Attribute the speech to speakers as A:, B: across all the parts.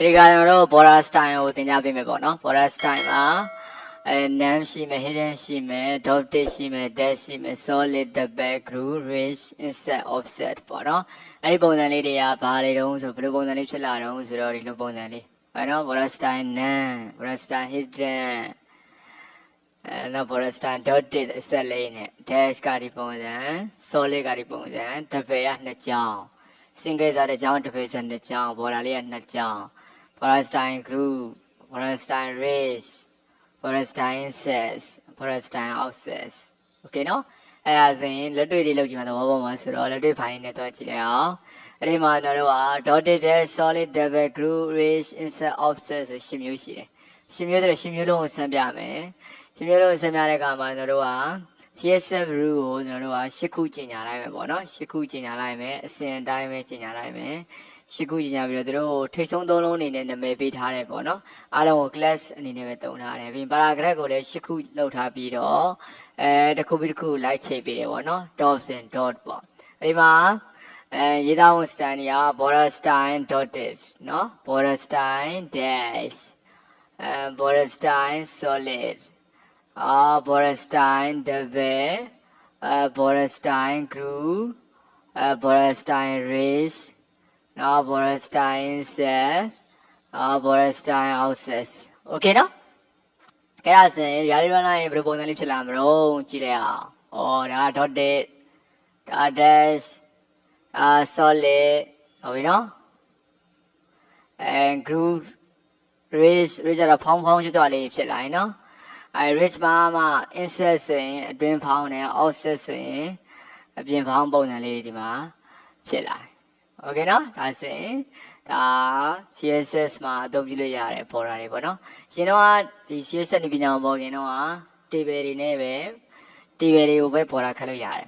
A: ဒီကတော့ border style ကိုသင်ကြားပေးမယ်ပေါ့နော် border style မှာname ရှိမယ် hidden ရှိမယ် dot ရှိမယ် dash ရှိမယ် solid double group range insert offset ပေါ့နော်အဲ့ဒီပုံစံလေးတွေကဘာတွေတုံးဆိုဘယ်လိုပုံစံလေးဖြစ်လာတုံးဆိုတော့ဒီလိုပုံစံလေးဟုတ်နော် border style name border style hidden နောက် border style dot အဆက်လေးနဲ့ dash ကဒီပုံစံ solid ကဒီပုံစံ double ကနှစ်ကြောင်း single ဆိုတဲ့ကြောင်း double ဆိုတဲ့ကြောင်း border လေးကနှစ်ကြောင်း border style group border style range border style insert border style offset okay နော်အဲ့ဒါဆိုရင်လက်တွေ့လေးလုပ်ကြည့်မှာသဘောပေါက်မှာဆိုတော့လက်တွေ့ဖိုင်နဲ့တွက်ကြည့်လိုက်အောင်အဲ့ဒီမှာကျွန်တော်တို့က dotted dash solid double group range insert offset ဆို10မျိုးရှိတယ်10မျိုးဆိုတော့10မျိုးလုံးကိုဆန်းပြမယ်10မျိုးလုံးကိုဆန်းပြတဲ့အခါမှာကျွန်တော်တို့က CSS rule ကိုကျွန်တော်တို့က10ခုကျင်ညာလိုက်မယ်ပေါ့နော်10ခုကျင်ညာလိုက်မယ်အစဉ်အတိုင်းပဲကျင်ညာလိုက်မယ်10ခုကျင်ညာပြီးတော့တို့ကိုထိတ်ဆုံးသုံးလုံးအနေနဲ့နာမည်ပေးထားတယ်ပေါ့နော်အားလုံးကို class အနေနဲ့ပဲတုံထားတယ်ပြီး paragraph ကိုလည်း10ခုလောက်ထားပြီးတော့တစ်ခုပြီးတစ်ခုလိုက်ချိန်ပေးတယ်ပေါ့နော် dots and dot ပေါ့အဲဒီမှာရေးသားဝင် style တွေက border style dotted နော် border style dash border style solid border style double border style group border style race now border style insert border style offset okay နော်အဲ့ဒါဆိုရင် reality runner ရဲ့ဘယ်လိုပုံစံလေးဖြစ်လာမလို့ကြည့်လိုက်အောင်ဒါ dotted ဒါ dash solid ဟုတ်ပြီနော်group race ကျတော့ဖောင်းကျွတ်လေးဖြစ်လာရင်နော်race မှာမှ insert ဆိုရင်အတွင်းဖောင်းနဲ့ offset ဆိုရင်အပြင်ဖောင်းပုံစံလေးဒီမှာဖြစ်လာโอเคနော်ဒါဆိုရင်ဒါ CSS မှာအသုံးပြုလို့ရတယ် border တွေပေါ့နော်ရှင်တော့ဒီ CSS ပညာပေါ်ခင်တော့ table တွေနဲ့ပဲ table တွေကိုပဲ border ခတ်လို့ရတယ်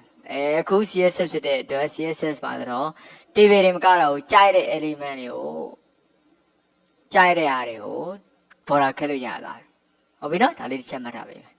A: အခု CSS ဖြစ်တဲ့အတွက် CSS မှာဆိုတော့ table တွေမကတော့ကြိုက်တဲ့ element တွေကိုကြိုက်တဲ့အားတွေကို border ခတ်လို့ရတာဟုတ်ပြီနော်ဒါလေးတစ်ချက်မှတ်ထားပေးမယ်